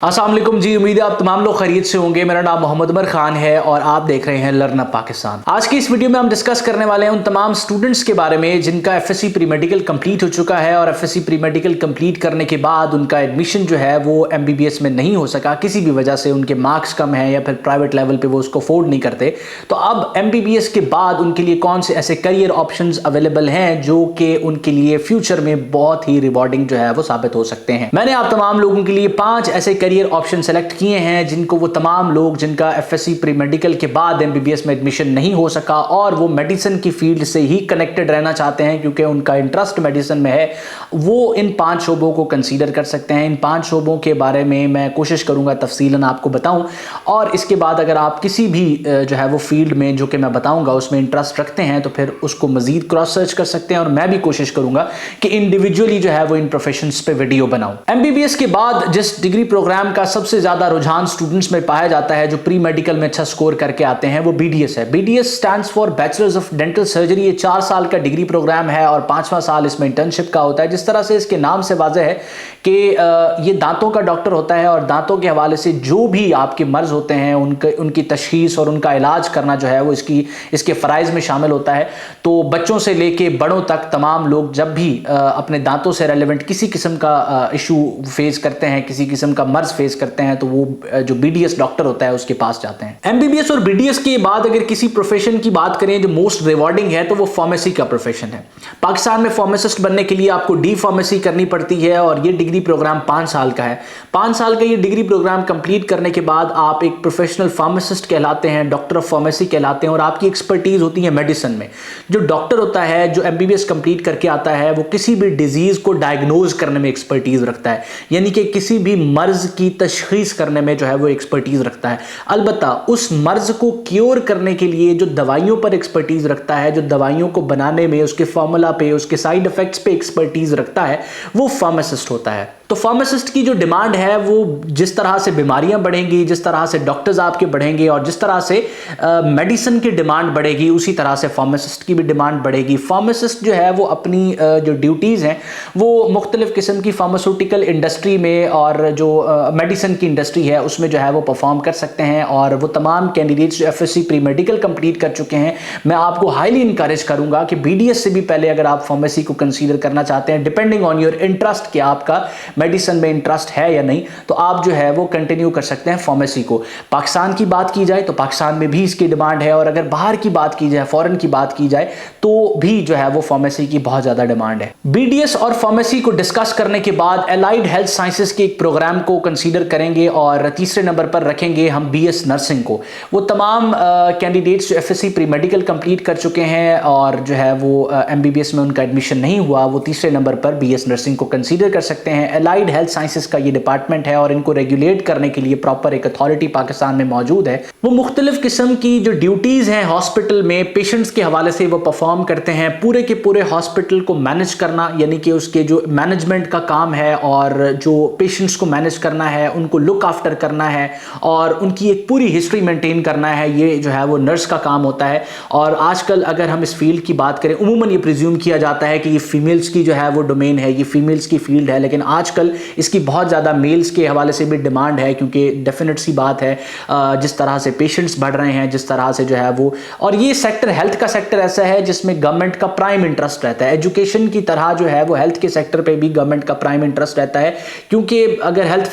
अस्सलाम वालेकुम जी। उम्मीद है आप तमाम लोग खैरियत से होंगे। मेरा नाम मोहम्मद उमर खान है और आप देख रहे हैं लर्न अप पाकिस्तान। आज की इस वीडियो में हम डिस्कस करने वाले हैं उन तमाम स्टूडेंट्स के बारे में जिनका एफएससी प्री मेडिकल कंप्लीट हो चुका है और एफएससी प्री मेडिकल कंप्लीट करने के बाद उनका एडमिशन जो है वो एमबीबीएस में नहीं हो सका, किसी भी वजह से उनके मार्क्स कम है या फिर प्राइवेट लेवल पर वो उसको अफोर्ड नहीं करते। तो अब एमबीबीएस के बाद उनके लिए कौन से ऐसे करियर ऑप्शन अवेलेबल हैं जो कि उनके लिए फ्यूचर में बहुत ही रिवॉर्डिंग जो है वो साबित हो सकते हैं। मैंने आप तमाम लोगों के लिए 5 ऐसे करियर ऑप्शन सेलेक्ट किए हैं जिनको वो तमाम लोग जिनका एफएससी प्री मेडिकल के बाद एमबीबीएस में एडमिशन नहीं हो सका और वो मेडिसिन की फील्ड से ही कनेक्टेड रहना चाहते हैं क्योंकि उनका इंटरेस्ट मेडिसिन में है, वो इन 5 शोबों को कंसीडर कर सकते हैं। इन 5 शोबों के बारे में मैं कोशिश करूंगा तफसीलन आपको बताऊं और इसके बाद अगर आप किसी भी जो है वो फील्ड में जो कि मैं बताऊंगा उसमें इंटरेस्ट रखते हैं तो फिर उसको मजीद क्रॉस सर्च कर सकते हैं और मैं भी कोशिश करूंगा कि इंडिविजुअली जो है वो इन प्रोफेशंस पे वीडियो बनाऊं। एमबीबीएस के बाद जिस डिग्री प्रोग्राम का सबसे ज्यादा रुझान स्टूडेंट्स में पाया जाता है जो प्री मेडिकल में अच्छा स्कोर करके आते हैं वो बीडीएस है। BDS stands for bachelors of dental surgery. ये 4 साल का डिग्री प्रोग्राम है और 5वां साल इसमें इंटर्नशिप का होता है। जिस तरह से इसके नाम से वाज़ेह है कि ये दांतों का डॉक्टर होता है और दांतों के हवाले से जो भी आपके मर्ज होते हैं उनकी तशखीस और उनका इलाज करना जो है वो इसके फ़राइज़ में शामिल होता है। तो बच्चों से लेके बड़ों तक तमाम लोग जब भी अपने दांतों से रेलेवेंट किसी किस्म का इशू फेस करते हैं, किसी किस्म का मर्ज फेस करते हैं तो वो जो बीडीएस डॉक्टर होता है उसके पास जाते हैं। एमबीबीएस और बीडीएस के बाद अगर किसी प्रोफेशन की बात करें जो मोस्ट रिवॉर्डिंग है तो वो फार्मेसी का प्रोफेशन है। पाकिस्तान में फार्मासिस्ट बनने के लिए आपको डी फार्मेसी करनी पड़ती है और ये डिग्री प्रोग्राम 5 साल का है। 5 साल का ये डिग्री प्रोग्राम कंप्लीट करने के बाद आप एक प्रोफेशनल फार्मासिस्ट कहलाते हैं, डॉक्टर ऑफ फार्मेसी कहलाते हैं और आपकी एक्सपर्टीज होती है मेडिसिन में। जो डॉक्टर होता है जो एमबीबीएस कंप्लीट करके आता है वो किसी भी डिजीज को डायग्नोज करने में एक्सपर्टीज रखता है, यानी कि किसी भी मर्ज की तशखीस करने में जो है वो एक्सपर्टीज रखता है। अलबत्ता उस मर्ज को क्योर करने के लिए जो दवाइयों पर एक्सपर्टीज रखता है, जो दवाइयों को बनाने में उसके फार्मूला पे उसके साइड इफेक्ट्स पे एक्सपर्टीज रखता है, वो फार्मासिस्ट होता है। तो फार्मासिस्ट की जो डिमांड है वो जिस तरह से बीमारियां बढ़ेंगी, जिस तरह से डॉक्टर्स आपके बढ़ेंगे और जिस तरह से मेडिसिन की डिमांड बढ़ेगी उसी तरह से फार्मासिस्ट की भी डिमांड बढ़ेगी। फार्मासिस्ट जो है वो अपनी जो ड्यूटीज़ हैं वो मुख्तलिफ किस्म की फार्मास्यूटिकल इंडस्ट्री में और जो मेडिसिन की इंडस्ट्री है उसमें जो है वो परफॉर्म कर सकते हैं। और वो तमाम कैंडिडेट्स जो एफएससी प्री मेडिकल कंप्लीट कर चुके हैं, मैं आपको हाईली इंकरेज करूंगा कि बीडीएस से भी पहले अगर आप फार्मेसी को कंसीडर करना चाहते हैं, डिपेंडिंग ऑन योर इंटरेस्ट कि आपका मेडिसिन में इंटरेस्ट है या नहीं, तो आप जो है वो कंटिन्यू कर सकते हैं फार्मेसी को। पाकिस्तान की बात की जाए तो पाकिस्तान में भी इसकी डिमांड है और अगर बाहर की बात की जाए, फॉरेन की बात की जाए तो भी जो है वो फार्मेसी की बहुत ज्यादा डिमांड है। बीडीएस और फार्मेसी को डिस्कस करने के बाद एलाइड हेल्थ साइंसेस के एक प्रोग्राम को कंसीडर करेंगे और तीसरे नंबर पर रखेंगे हम बीएस नर्सिंग को। वो तमाम कैंडिडेट्स जो एफएससी प्री मेडिकल कंप्लीट कर चुके हैं और जो है वो एमबीबीएस में उनका एडमिशन नहीं हुआ, वो तीसरे नंबर पर बीएस नर्सिंग को कंसीडर कर सकते हैं। एलाइड हेल्थ साइंसेस का ये डिपार्टमेंट है और इनको रेगुलेट करने के लिए प्रॉपर एक अथॉरिटी पाकिस्तान में मौजूद है। वो मुख्तलिफ किस्म की जो ड्यूटीज हैं हॉस्पिटल में पेशेंट्स के हवाले से वो परफॉर्म करते हैं। पूरे के पूरे हॉस्पिटल को मैनेज करना, यानी कि उसके जो मैनेजमेंट का काम है और जो पेशेंट्स को मैनेज करना है, उनको लुक आफ्टर करना है और उनकी एक पूरी हिस्ट्री मेंटेन करना है, ये जो है वो नर्स का काम होता है। और आजकल अगर हम इस फील्ड की बात करें, उमूमन ये प्रिज्यूम किया जाता है कि ये फीमेल्स की जो है वो डोमेन है, ये फीमेल्स की फील्ड है, लेकिन आजकल इसकी बहुत ज़्यादा मेल्स के हवाले से भी डिमांड है क्योंकि डेफिनेट सी बात है जिस तरह से पेशेंट्स बढ़ रहे हैं, जिस तरह से जो है वो, और ये सेक्टर हेल्थ का सेक्टर ऐसा है जिसमें गवर्नमेंट का प्राइम इंटरेस्ट रहता है। एजुकेशन की तरह जो है वो हेल्थ के सेक्टर पे भी गवर्नमेंट का प्राइम इंटरेस्ट रहता है क्योंकि अगर health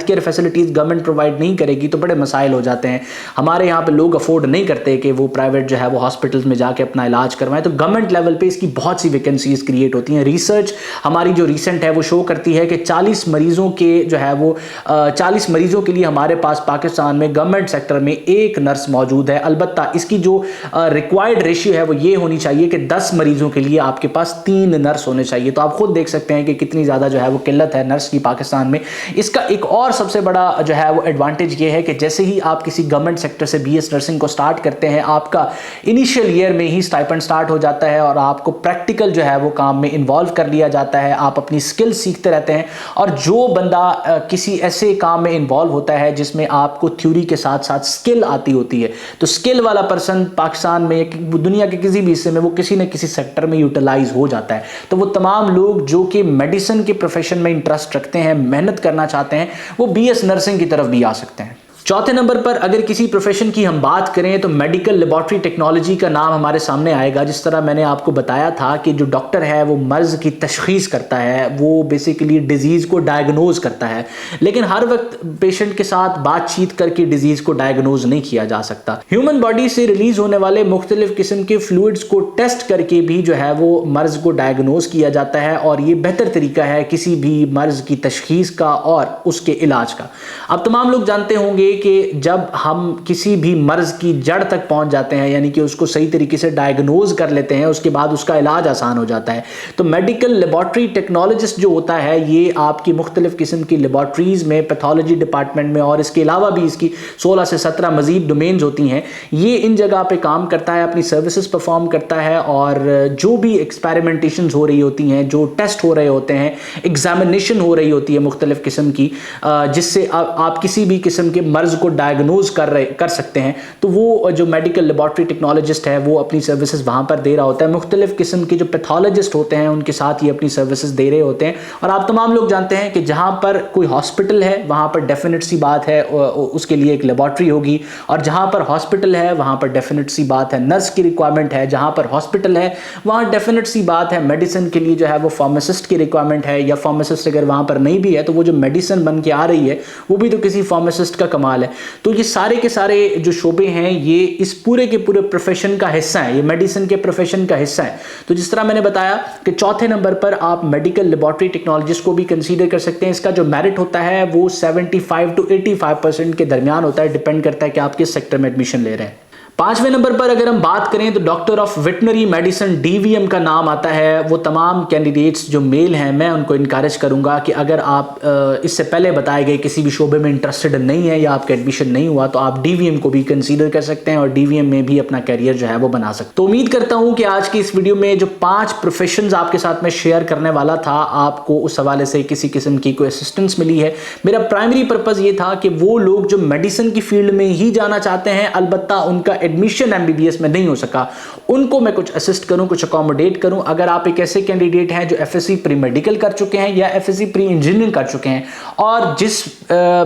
care facilities government provide नहीं करेगी तो बड़े मसाइल हो जाते हैं। हमारे यहाँ पे लोग अफोर्ड नहीं करते कि वो प्राइवेट जो है वो हॉस्पिटल्स में जाके अपना इलाज करवाएं, तो गवर्नमेंट लेवल पे इसकी बहुत सी वैकेंसीज क्रिएट होती हैं। रिसर्च हमारी जो रिसेंट है वो शो करती है कि 40 मरीजों के जो है वो 40 मरीजों के लिए हमारे पास पाकिस्तान में गवर्नमेंट सेक्टर में 1 नर्स मौजूद है। अलबत्ता इसकी जो रिक्वायर्ड रेशियो है वो ये होनी चाहिए कि 10 मरीजों के लिए आपके पास 3 नर्स होने चाहिए। तो आप खुद देख सकते हैं कि कितनी ज़्यादा जो है वो किल्लत है नर्स की पाकिस्तान में। इसका एक और सबसे बड़ा जो है वो एडवांटेज ये है कि जैसे ही आप किसी गवर्नमेंट सेक्टर से बीएस नर्सिंग को स्टार्ट करते हैं, आपका इनिशियल ईयर में ही स्टाइपेंड स्टार्ट हो जाता है और आपको प्रैक्टिकल जो है वो काम में इन्वॉल्व कर लिया जाता है। आप अपनी स्किल सीखते रहते हैं। और जो बंदा किसी ऐसे काम में इन्वॉल्व होता है जिसमें आपको थ्योरी के साथ साथ स्किल आती होती है, तो स्किल वाला पर्सन पाकिस्तान में, दुनिया के किसी भी हिस्से में, वो किसी न किसी सेक्टर में यूटिलाइज हो जाता है। तो वो तमाम लोग जो कि मेडिसिन के प्रोफेशन में इंटरेस्ट रखते हैं, मेहनत करना चाहते हैं, वो बीएस नर्सिंग की तरफ भी आ सकते हैं। चौथे नंबर पर अगर किसी प्रोफेशन की हम बात करें तो मेडिकल लेबोरेटरी टेक्नोलॉजी का नाम हमारे सामने आएगा। जिस तरह मैंने आपको बताया था कि जो डॉक्टर है वो मर्ज की तशखीस करता है, वो बेसिकली डिजीज़ को डायग्नोज करता है, लेकिन हर वक्त पेशेंट के साथ बातचीत करके डिजीज़ को डायग्नोज नहीं किया जा सकता। ह्यूमन बॉडी से रिलीज होने वाले मुख्तलिफ किस्म के फ्लूइड्स को टेस्ट करके भी जो है वो मर्ज को डायग्नोज किया जाता है, और ये बेहतर तरीका है किसी भी मर्ज की तशखीस का और उसके इलाज का। अब तमाम लोग जानते होंगे कि जब हम किसी भी मर्ज की जड़ तक पहुंच जाते हैं, यानी कि उसको सही तरीके से डायग्नोज कर लेते हैं, उसके बाद उसका इलाज आसान हो जाता है। तो मेडिकल लेबोरेटरी टेक्नोलॉजिस्ट जो होता है, ये आपकी मुख्तलिफ किस्म की लेबोरेटरीज में, पैथोलॉजी डिपार्टमेंट में, और इसके अलावा भी इसकी 16 से 17 मजीद डोमेन्स होती हैं, ये इन जगह पे काम करता है, अपनी सर्विसेज परफॉर्म करता है, और जो भी एक्सपेरिमेंटेशन हो रही होती हैं, जो टेस्ट हो रहे होते हैं, एग्जामिनेशन हो रही होती है मुख्तलिफ किस्म की, जिससे आप किसी भी किस्म के मर्ज को डायग्नोज कर सकते हैं, तो वो जो मेडिकल लेबोरेटरी टेक्नोलॉजिस्ट है वो अपनी सर्विसेज वहां पर दे रहा होता है। मुख्तलिफ किस्म के जो पैथोलॉजिस्ट होते हैं उनके साथ ये अपनी सर्विसेज दे रहे होते हैं। और आप तमाम लोग जानते हैं कि जहां पर कोई हॉस्पिटल है वहां पर डेफिनेट सी बात है उसके लिए एक लेबोरेटरी होगी, और जहां पर हॉस्पिटल है वहां पर डेफिनेट सी बात है नर्स की रिक्वायरमेंट है, जहां पर हॉस्पिटल है वहां डेफिनेट सी बात है मेडिसिन के लिए जो है वो फार्मासिस्ट की रिक्वायरमेंट है, या फार्मासिस्ट अगर वहां पर नहीं भी है तो वो जो मेडिसिन बन के आ रही है वो भी तो किसी फार्मासिस्ट का कमाल है। तो ये सारे के सारे जो शोबे हैं ये इस पूरे के पूरे प्रोफेशन का हिस्सा है, ये मेडिसिन के प्रोफेशन का हिस्सा है। तो जिस तरह मैंने बताया कि चौथे नंबर पर आप मेडिकल लेबोरेटरी टेक्नोलॉजिस्ट को भी कंसीडर कर सकते हैं। इसका जो मेरिट होता है वो 75 to 85% के दरमियान होता है, डिपेंड करता है कि आप किस सेक्टर में एडमिशन ले रहे हैं। पांचवें नंबर पर अगर हम बात करें तो doctor of veterinary medicine DVM का नाम आता है। वो तमाम कैंडिडेट्स जो मेल हैं मैं उनको इनकरेज करूंगा कि अगर आप इससे पहले बताए गए किसी भी शोबे में इंटरेस्टेड नहीं है या आपका एडमिशन नहीं हुआ तो आप डीवीएम को भी कंसीडर कर सकते हैं और डीवीएम में भी अपना करियर जो है वो बना सकते हैं। तो उम्मीद करता हूं कि आज की इस वीडियो में जो 5 प्रोफेशंस आपके साथ में शेयर करने वाला था आपको उस हवाले से किसी किस्म की कोई असिस्टेंस मिली है। मेरा प्राइमरी पर्पज ये था कि वो लोग जो मेडिसिन की फील्ड में ही जाना चाहते हैं, अलबत्ता उनका एडमिशन एमबीबीएस में नहीं हो सका, उनको मैं कुछ असिस्ट करूं, कुछ अकोमोडेट करूं। अगर आप एक ऐसे कैंडिडेट हैं जो एफएससी प्री मेडिकल कर चुके हैं या एफएससी प्री इंजीनियरिंग कर चुके हैं और जिस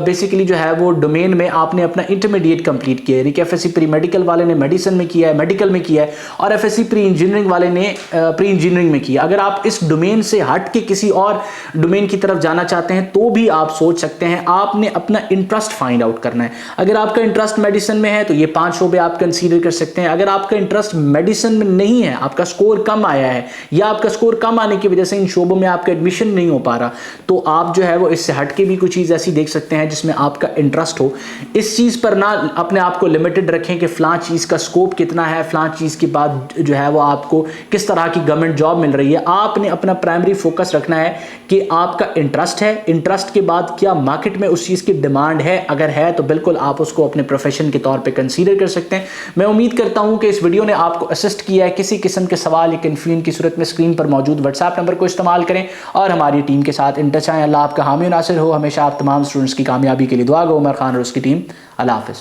बेसिकली जो है वो डोमेन में आपने अपना इंटरमीडिएट कंप्लीट किया है, यानी कि एफएससी प्री मेडिकल वाले ने मेडिसिन में किया है, मेडिकल में किया है, और एफएससी प्री इंजीनियरिंग वाले ने प्री इंजीनियरिंग में किया। अगर आप इस डोमेन से हट के किसी और डोमेन की तरफ जाना चाहते हैं तो भी आप सोच सकते हैं। आपने अपना इंटरेस्ट फाइंड आउट करना है। अगर आपका इंटरेस्ट मेडिसिन में है तो ये 5 शोबे आप कंसीडर कर सकते हैं। अगर आपका इंटरेस्ट मेडिसिन में नहीं है, आपका स्कोर कम आया है या आपका स्कोर कम आने की वजह से इन शोबों में आपका एडमिशन नहीं हो पा रहा, तो आप जो है वो इससे हटके भी कोई चीज ऐसी देख सकते हैं जिसमें आपका इंटरेस्ट हो। इस चीज पर ना अपने आप को लिमिटेड रखें कि फलां चीज का स्कोप कितना है, फलां चीज के बाद जो है वो आपको किस तरह की गवर्नमेंट जॉब मिल रही है। आपने अपना प्राइमरी फोकस रखना है कि आपका इंटरेस्ट है, इंटरेस्ट के बाद क्या मार्केट में उस चीज की डिमांड है। अगर है तो बिल्कुल आप उसको अपने प्रोफेशन के तौर पे कंसीडर कर सकते हैं। मैं उम्मीद करता हूं कि इस वीडियो ने आपको असिस्ट किया है। किसी किस्म के सवाल या कंफ्यूजन की सूरत में स्क्रीन पर मौजूद व्हाट्सएप नंबर को इस्तेमाल करें और हमारी टीम के साथ इन टच आएं। अल्लाह आपका हामी नासिर हो। हमेशा आप तमाम स्टूडेंट्स की कामयाबी के लिए दुआ गो। उमर खान और उसकी टीम। अल्लाह हाफिज़।